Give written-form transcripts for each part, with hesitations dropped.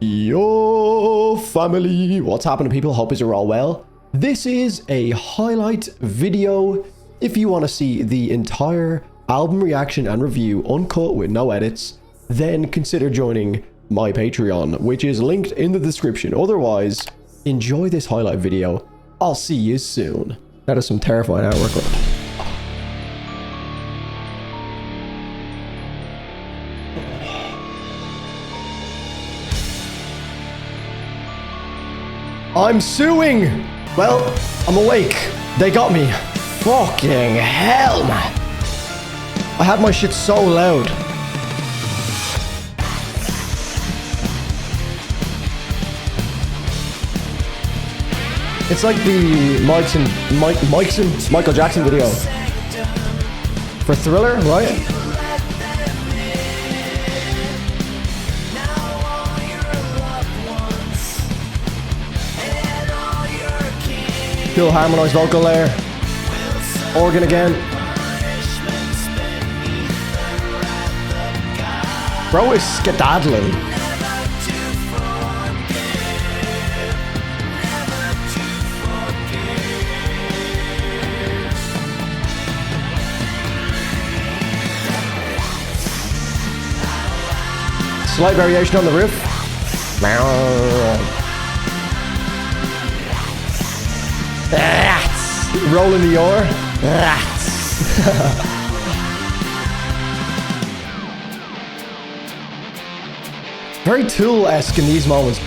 Yo, family! What's happening, people? Hope you're all well. This is a highlight video. If you want to see the entire album reaction and review uncut with no edits, then consider joining my Patreon, which is linked in the description. Otherwise, enjoy this highlight video. I'll see you soon. That is some terrifying artwork. I'm suing! Well, I'm awake. They got me. Fucking hell, man. I had my shit so loud. It's like the Michael Jackson video. For Thriller, right? Cool harmonized vocal layer. Organ again. Bro is skedaddling. Slight variation on the riff. Rats! Rolling the oar. Rats! Very Tool-esque in these moments.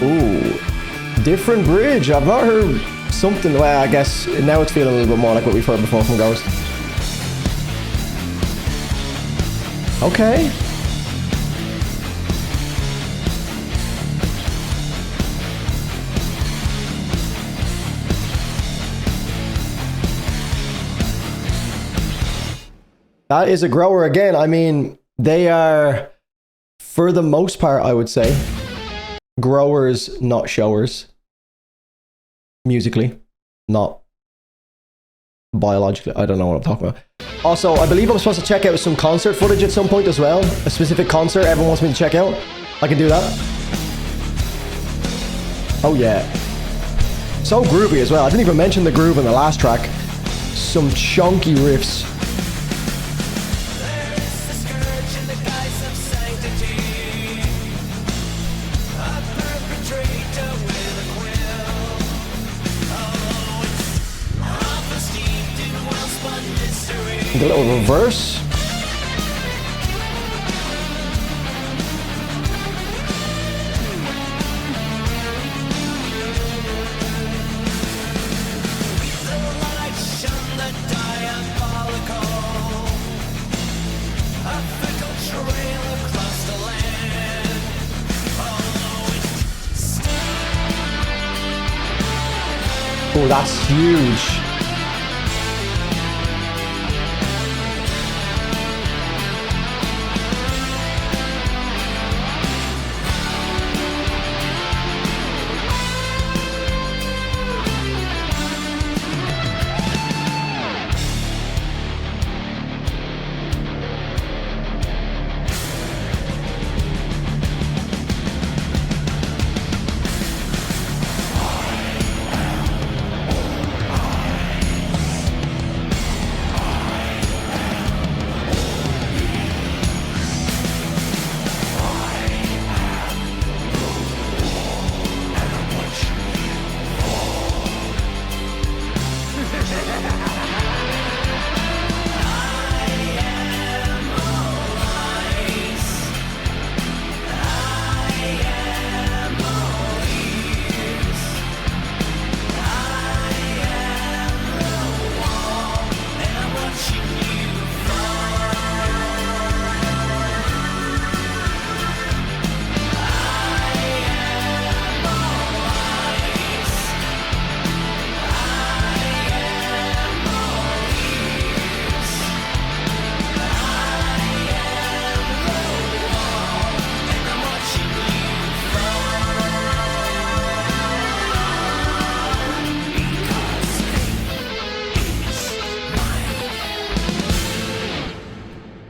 Ooh, different bridge. I've not heard something. Well, I guess now it's feeling a little bit more like what we've heard before from Ghost. Okay. That is a grower again. I mean, they are, for the most part, I would say, growers, not showers. Musically, not biologically. I don't know what I'm talking about. Also, I believe I'm supposed to check out some concert footage at some point as well. A specific concert everyone wants me to check out. I can do that. Oh yeah. So groovy as well. I didn't even mention the groove in the last track. Some chunky riffs. The little reverse. Oh, that's huge.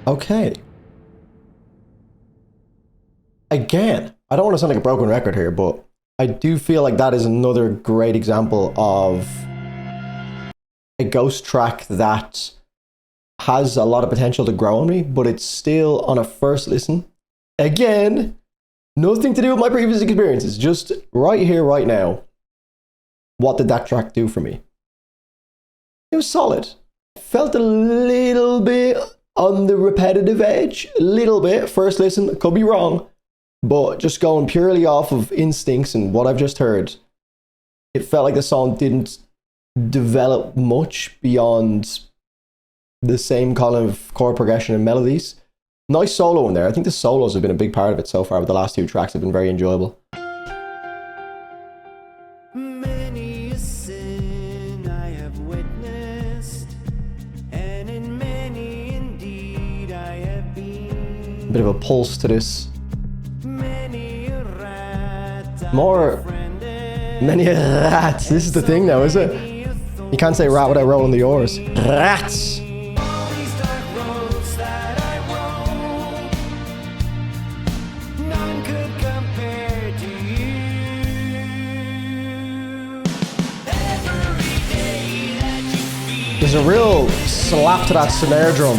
Okay. Again, I don't want to sound like a broken record here, but I do feel like that is another great example of a ghost track that has a lot of potential to grow on me, but it's still on a first listen. Again, nothing to do with my previous experiences, just right here, right now. What did that track do for me? It was solid. Felt a little bit on the repetitive edge, a little bit. First listen, could be wrong, but just going purely off of instincts and what I've just heard, it felt like the song didn't develop much beyond the same kind of chord progression and melodies. Nice solo in there. I think the solos have been a big part of it so far, but the last two tracks have been very enjoyable. Many a sin I have witnessed, and in many indeed I have been. A bit of a pulse to this. Many a rat More. Many rats. This is the thing now, is it? You can't say rat without rolling the R's. Rats. all these dark roads that I roam, none could compare to you. Every day that you feel There's a real slap to that snare drum.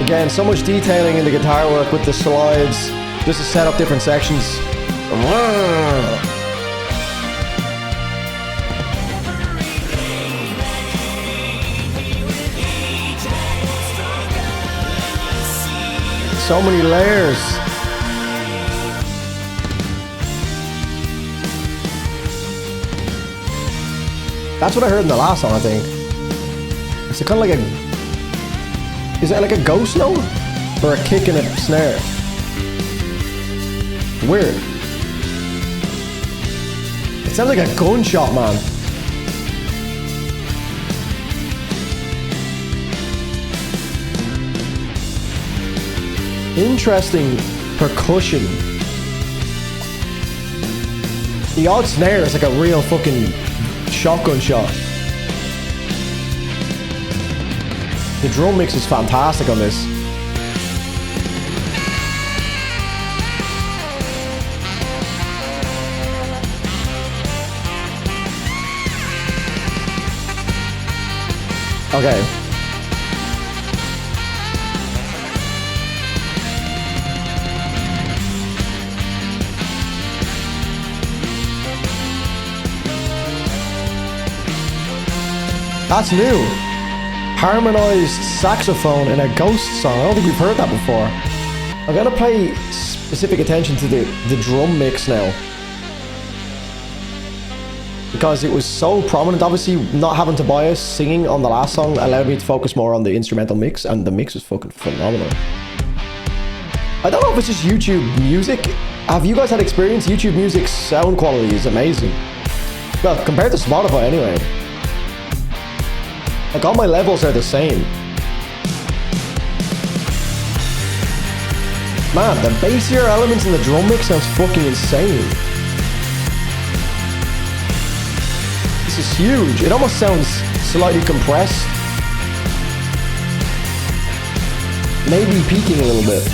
Again, so much detailing in the guitar work with the slides, just to set up different sections. So many layers. That's what I heard in the last song, I think. It's kind of like a... Is that like a ghost note? Or a kick and a snare? Weird. It sounds like a gunshot, man. Interesting percussion. The odd snare is like a real fucking shotgun shot. The drum mix is fantastic on this. Okay. That's new. Harmonized saxophone in a ghost song. I don't think we've heard that before. I'm gonna pay specific attention to the drum mix now, because it was so prominent. Obviously, not having Tobias singing on the last song allowed me to focus more on the instrumental mix, and the mix was fucking phenomenal. I don't know if it's just YouTube music. Have you guys had experience? YouTube music sound quality is amazing. Well, compared to Spotify anyway. Like, all my levels are the same. Man, the bassier elements in the drum mix sounds fucking insane. This is huge. It almost sounds slightly compressed. Maybe peaking a little bit.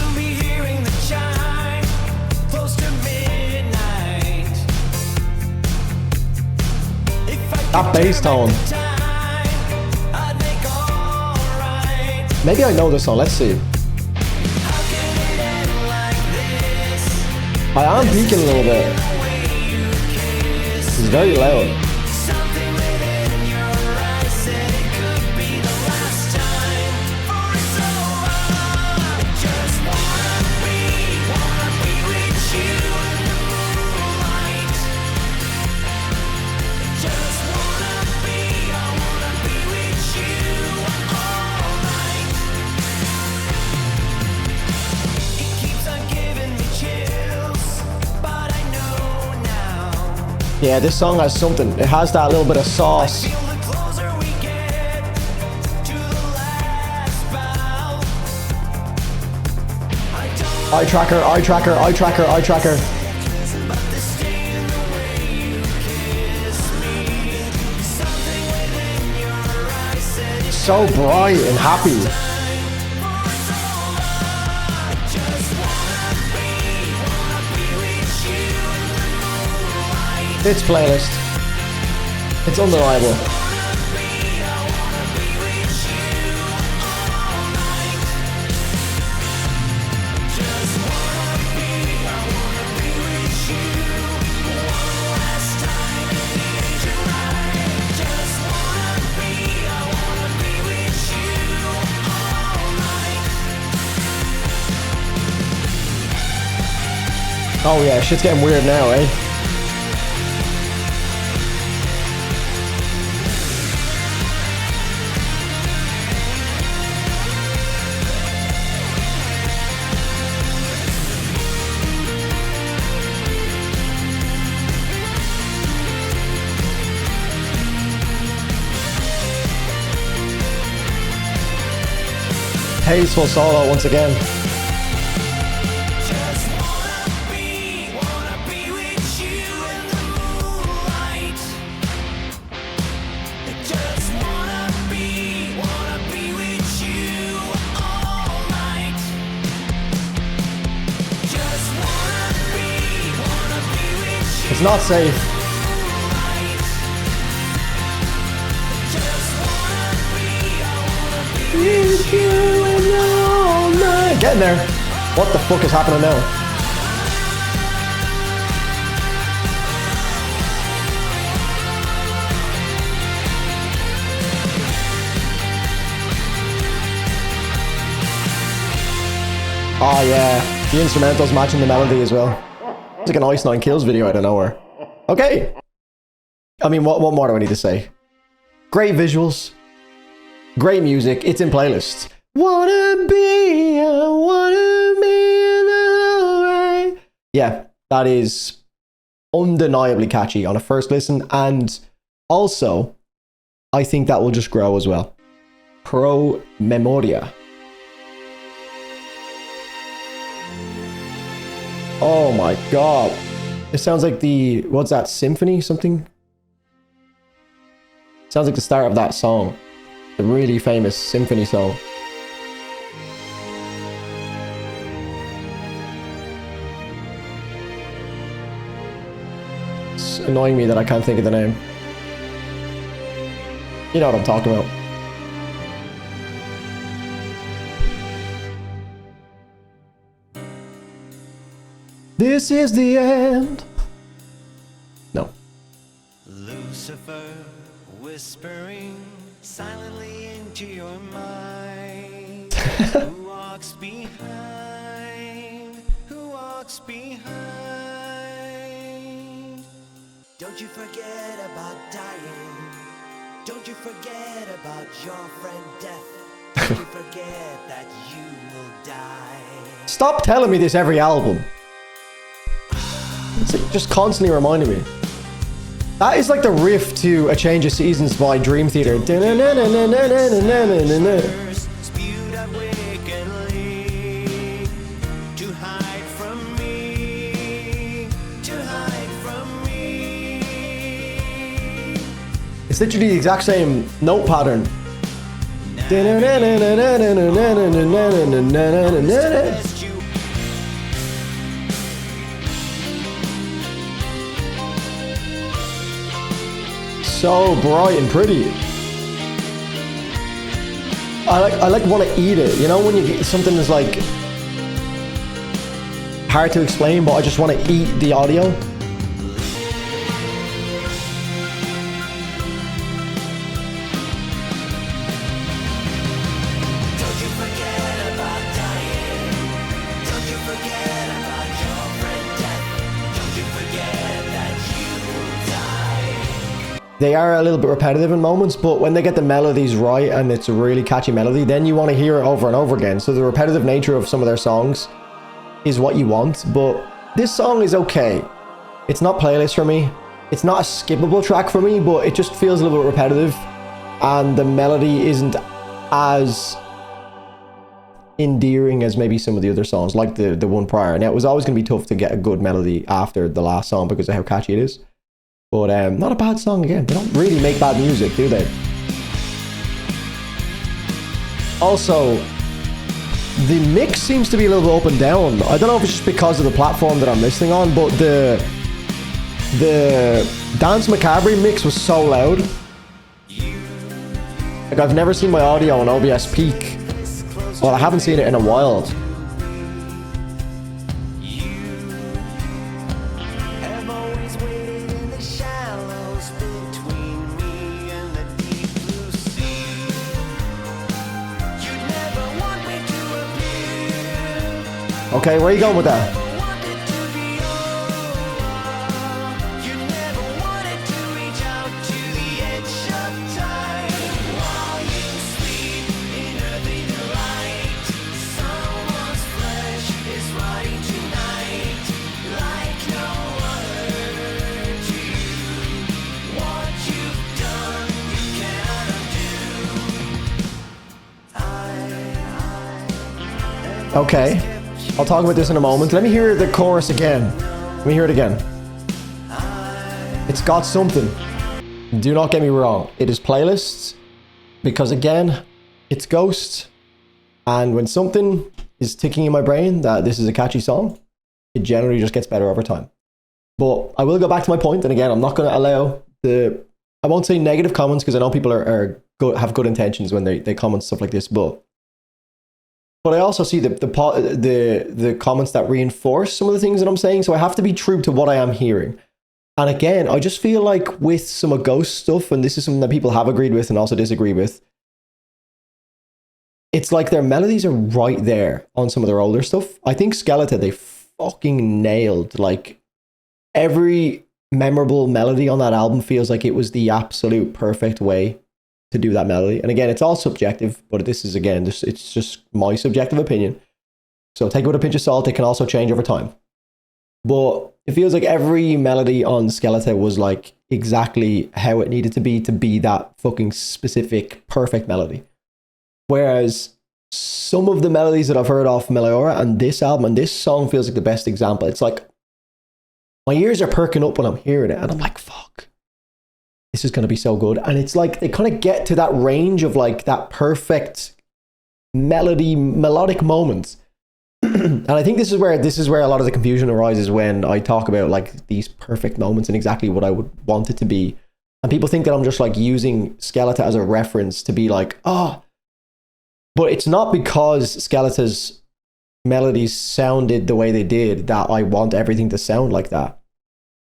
That bass tone. Maybe I know this song, let's see. I am peaking a little bit. It's very loud. Yeah, this song has something. It has that little bit of sauce. Feel the closer we get to the last bout. I don't Eye tracker, eye tracker, eye tracker, eye tracker. but the stain in the way you kiss me. Something within your eyes said it's So bright and happy. time for us all. I just wanna be with you in the moonlight. It's playlist. It's undeniable. I wanna be with you all night. Just wanna be with you one last time in the ancient light. Just wanna be with you all night. Oh yeah, shit's getting weird now, eh? Tasteful solo once again. Just wanna be with you in the moonlight. Just wanna be with you all night. Just wanna be with you It's not safe. moonlight. Just wanna be With you and all night. Getting there. What the fuck is happening now? Oh yeah, the instrumentals matching the melody as well. It's like an Ice Nine Kills video out of nowhere. Okay. I mean, what more do I need to say? Great visuals. Great music. It's in playlists. Wanna be in the right. Yeah, that is undeniably catchy on a first listen, and also I think that will just grow as well. Pro Memoria. Oh my god. It sounds like the, what's that, symphony something? Sounds like the start of that song. The really famous symphony song. It's annoying me that I can't think of the name. You know what I'm talking about. This is the end. No. Lucifer whispering silently into your mind. Who walks behind? Who walks behind? Don't you forget about dying. Don't you forget about your friend death. Don't you forget that you will die. Stop telling me this every album. It's like just constantly reminding me. That is like the riff to A Change of Seasons by Dream Theater. Spewed out wickedly to hide from me, to hide from me. It's literally the exact same note pattern. Best you So bright and pretty. I like want to eat it. You know when you get something that's like hard to explain, but I just want to eat the audio. Don't you forget about dying. Don't you forget about your friend death. Don't you forget that you will die. They are a little bit repetitive in moments, but when they get the melodies right and it's a really catchy melody, then you want to hear it over and over again. So the repetitive nature of some of their songs is what you want, but this song is okay. It's not playlist for me. it's not a skippable track for me, but it just feels a little bit repetitive, and the melody isn't as endearing as maybe some of the other songs, like the one prior. Now, it was always going to be tough to get a good melody after the last song because of how catchy it is, but not a bad song again. They don't really make bad music, do they? Also, the mix seems to be a little bit up and down. I don't know if it's just because of the platform that I'm listening on, but the Dance Macabre mix was so loud. Like, I've never seen my audio on OBS peak. Well, I haven't seen it in a while. Have always waited in the shallows between me and the deep blue sea. You never want me to appear. Okay, where are you going with that? Never wanted to be over. You never wanted to reach out to the edge of time. While you sleep in earthly delight, someone's flesh is rotting tonight. Like no other to you. What you've done, you cannot undo. Okay, I'll talk about this in a moment. Let me hear the chorus again. Let me hear it again. It's got something. Do not get me wrong. It is playlists, because again, it's Ghost. And when something is ticking in my brain that this is a catchy song, it generally just gets better over time. But I will go back to my point, and again, I'm not going to allow I won't say negative comments, because I know people are good, have good intentions when they comment stuff like this, but I also see the comments that reinforce some of the things that I'm saying, so I have to be true to what I am hearing. And again, I just feel like with some of Ghost stuff, and this is something that people have agreed with and also disagree with, it's like their melodies are right there on some of their older stuff. I think Skeleton, they fucking nailed, like, every memorable melody on that album feels like it was the absolute perfect way to do that melody. And again, it's all subjective, but this is, again, it's just my subjective opinion. So take it with a pinch of salt. It can also change over time. But it feels like every melody on Skeleton was like exactly how it needed to be that fucking specific, perfect melody. Whereas some of the melodies that I've heard off Meliora and this album and this song feels like the best example. It's like my ears are perking up when I'm hearing it, and I'm like, fuck, this is going to be so good. And it's like they kind of get to that range of like that perfect melodic moment. And I think this is where a lot of the confusion arises when I talk about like these perfect moments and exactly what I would want it to be. And people think that I'm just like using Skeleton as a reference to be like, oh, but it's not because Skeleton's melodies sounded the way they did that I want everything to sound like that.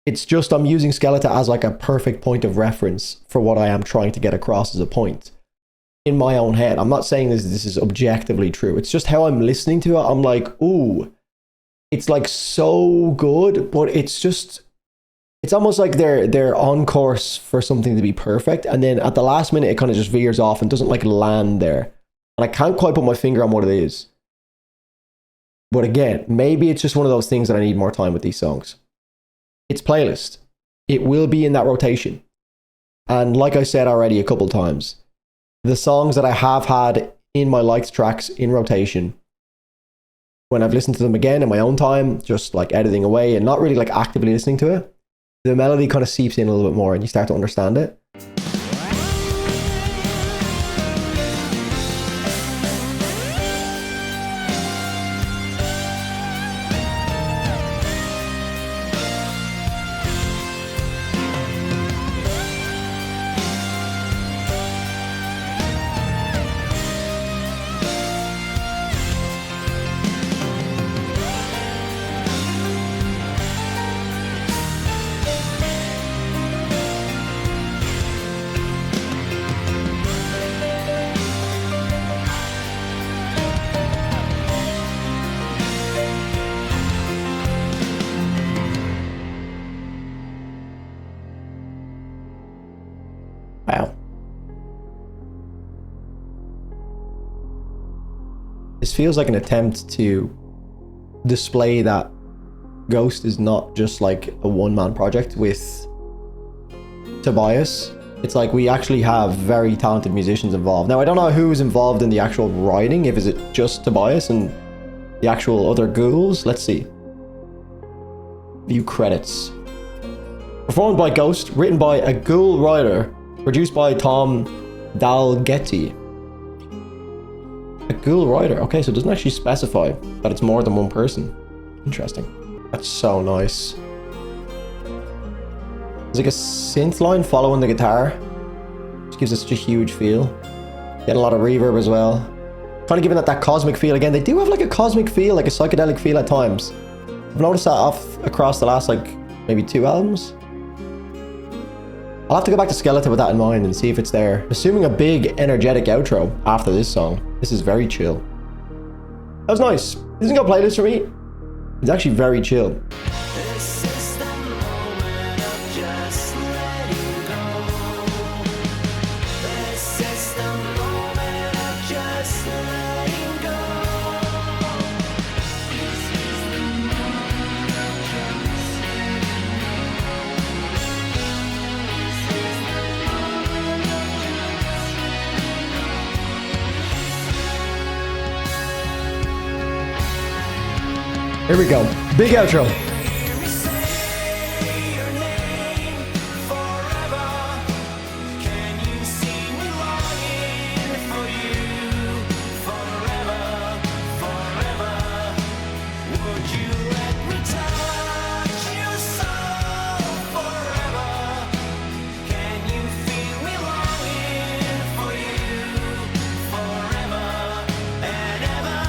It's just I'm using Skeleton as like a perfect point of reference for what I am trying to get across as a point in my own head. I'm not saying this is objectively true. It's just how I'm listening to it. I'm like, ooh, it's like so good, but it's almost like they're on course for something to be perfect, and then at the last minute it kind of just veers off and doesn't like land there. And I can't quite put my finger on what it is. But again, maybe it's just one of those things that I need more time with these songs. It's playlist. It will be in that rotation. And like I said already a couple times, the songs that I have had in my liked tracks in rotation, when I've listened to them again in my own time, just like editing away and not really like actively listening to it, the melody kind of seeps in a little bit more and you start to understand it. Wow. This feels like an attempt to display that Ghost is not just like a one-man project with Tobias. It's like we actually have very talented musicians involved. Now, I don't know who's involved in the actual writing. If is it just Tobias and the actual other ghouls? Let's see. View credits. Performed by Ghost, written by a ghoul writer, produced by Tom Dalgetty. A ghoul writer. Okay, so it doesn't actually specify that it's more than one person. Interesting. That's so nice. There's like a synth line following the guitar, which gives it such a huge feel. Getting a lot of reverb as well. Kind of giving it that cosmic feel again. They do have like a cosmic feel, like a psychedelic feel at times. I've noticed that across the last like maybe 2 albums. I'll have to go back to Skeleton with that in mind and see if it's there. Assuming a big energetic outro after this song. This is very chill. That was nice. This isn't got a playlist for me. It's actually very chill. This is the moment of just letting go. This is the moment of just letting go. This is the moment of just Here we go. Big outro. hear me say your name forever. Can you see me longing for you forever, forever? Would you let me touch your soul forever? Can you feel me longing for you forever and ever?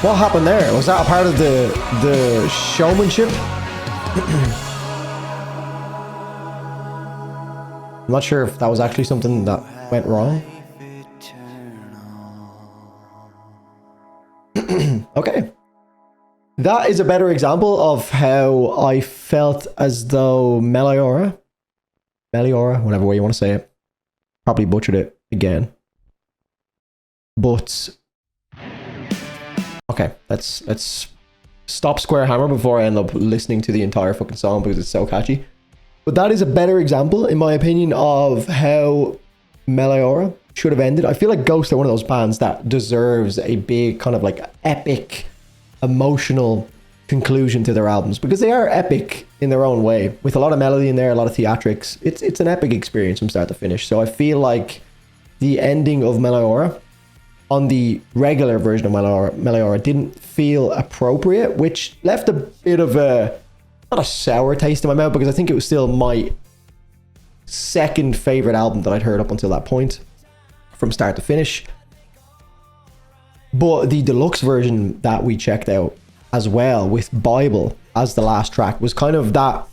What happened there? Was that a part of the showmanship? I'm not sure if that was actually something that went wrong. Okay. That is a better example of how I felt as though Meliora, whatever way you want to say it, probably butchered it again. But okay, let's stop Square Hammer before I end up listening to the entire fucking song because it's so catchy. But that is a better example, in my opinion, of how Meliora should have ended. I feel like Ghost are one of those bands that deserves a big kind of like epic, emotional conclusion to their albums because they are epic in their own way, with a lot of melody in there, a lot of theatrics. It's an epic experience from start to finish. So I feel like the ending of Meliora on the regular version of Meliora didn't feel appropriate, which left a bit of a, not a sour taste in my mouth, because I think it was still my second favorite album that I'd heard up until that point, from start to finish. But the deluxe version that we checked out as well, with Bible as the last track, was kind of that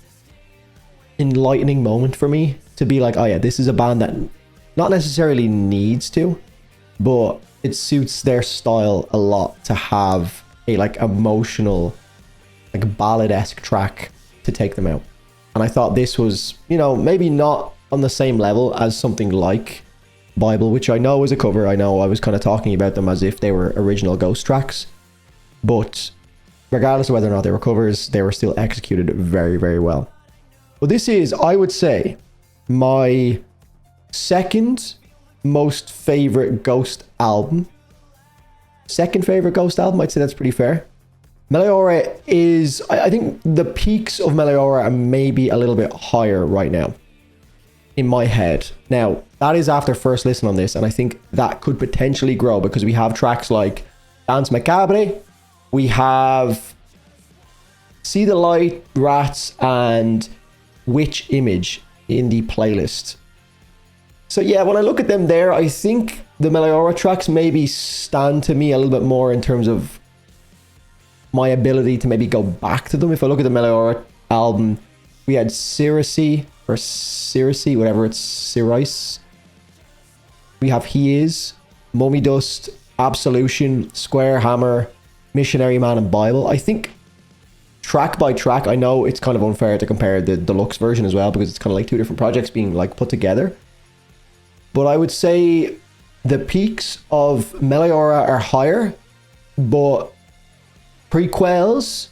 enlightening moment for me to be like, oh yeah, this is a band that not necessarily needs to, but it suits their style a lot to have a like emotional, like ballad-esque track to take them out. And I thought this was, you know, maybe not on the same level as something like Bible, which I know was a cover. I know I was kind of talking about them as if they were original Ghost tracks, but regardless of whether or not they were covers, they were still executed very, very well. Well, this is, I would say, my second most favorite Ghost album. Second favorite Ghost album, I'd say that's pretty fair. Meliora is, I think the peaks of Meliora are maybe a little bit higher right now in my head. Now, that is after first listen on this, and I think that could potentially grow because we have tracks like Dance Macabre, we have See the Light, Rats, and Witch Image in the playlist. So yeah, when I look at them there, I think the Meliora tracks maybe stand to me a little bit more in terms of my ability to maybe go back to them. If I look at the Meliora album, we had Circe, or Circe, whatever it's, Circe. We have He Is, Mummy Dust, Absolution, Square Hammer, Missionary Man, and Bible. I think track by track, I know it's kind of unfair to compare the deluxe version as well, because it's kind of like two different projects being like put together. But I would say the peaks of Meliora are higher, but Prequelle's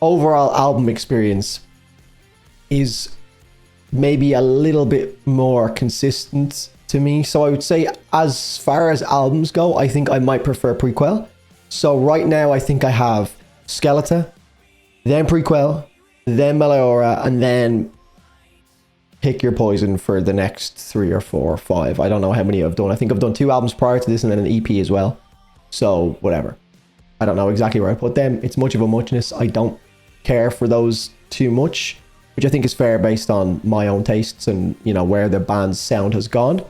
overall album experience is maybe a little bit more consistent to me. So I would say as far as albums go, I think I might prefer Prequelle. So right now I think I have Skeletor, then Prequelle, then Meliora, and then pick your poison for the next 3 or 4 or 5. I don't know how many I've done. I think I've done 2 albums prior to this and then an EP as well. So whatever. I don't know exactly where I put them. It's much of a muchness. I don't care for those too much, which I think is fair based on my own tastes and, you know, where the band's sound has gone.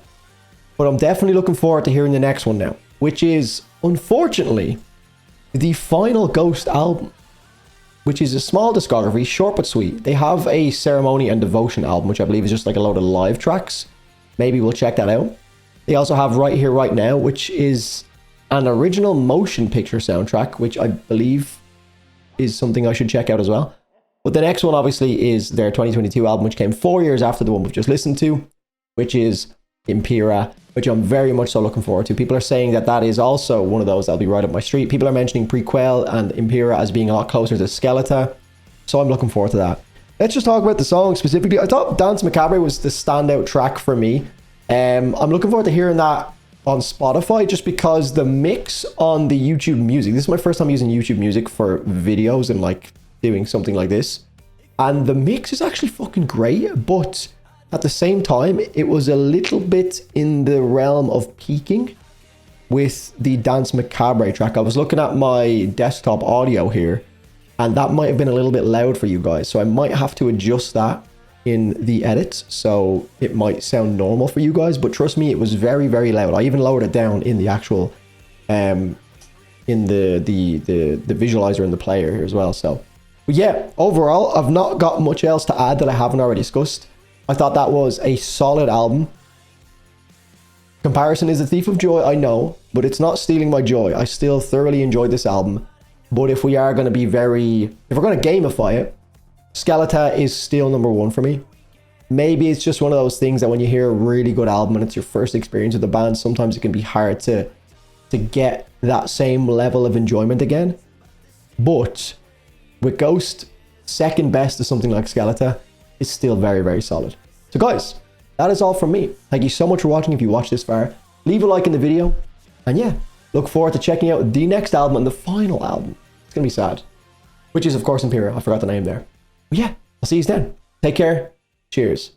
But I'm definitely looking forward to hearing the next one now, which is, unfortunately, the final Ghost album, which is a small discography, short but sweet. They have a Ceremony and Devotion album, which I believe is just like a load of live tracks. Maybe we'll check that out. They also have Right Here, Right Now, which is an original motion picture soundtrack, which I believe is something I should check out as well. But the next one, obviously, is their 2022 album, which came 4 years after the one we've just listened to, which is Impera, which I'm very much so looking forward to. People are saying that that is also one of those that'll be right up my street. People are mentioning Prequelle and Impera as being a lot closer to Skeletor, so I'm looking forward to that. Let's just talk about the song specifically. I thought Dance Macabre was the standout track for me. I'm looking forward to hearing that on Spotify, just because the mix on the YouTube Music, this is my first time using YouTube Music for videos and like doing something like this, and the mix is actually fucking great, but at the same time, it was a little bit in the realm of peaking with the Dance Macabre track. I was looking at my desktop audio here, and that might have been a little bit loud for you guys. So I might have to adjust that in the edits, so it might sound normal for you guys. But trust me, it was very, very loud. I even lowered it down in the actual, in the visualizer in the player here as well. So, but yeah, overall, I've not got much else to add that I haven't already discussed. I thought that was a solid album. Comparison is a thief of joy, I know, but it's not stealing my joy. I still thoroughly enjoyed this album. But if we are going to be if we're going to gamify it, Skeletor is still number 1 for me. Maybe it's just one of those things that when you hear a really good album and it's your first experience with the band, sometimes it can be hard to get that same level of enjoyment again. But with Ghost, second best to something like Skeletor, is still very, very solid. So guys, that is all from me. Thank you so much for watching. If you watched this far, leave a like in the video, and yeah, look forward to checking out the next album and the final album. It's gonna be sad, which is of course Impera. I forgot the name there. But yeah, I'll see you then. Take care. Cheers.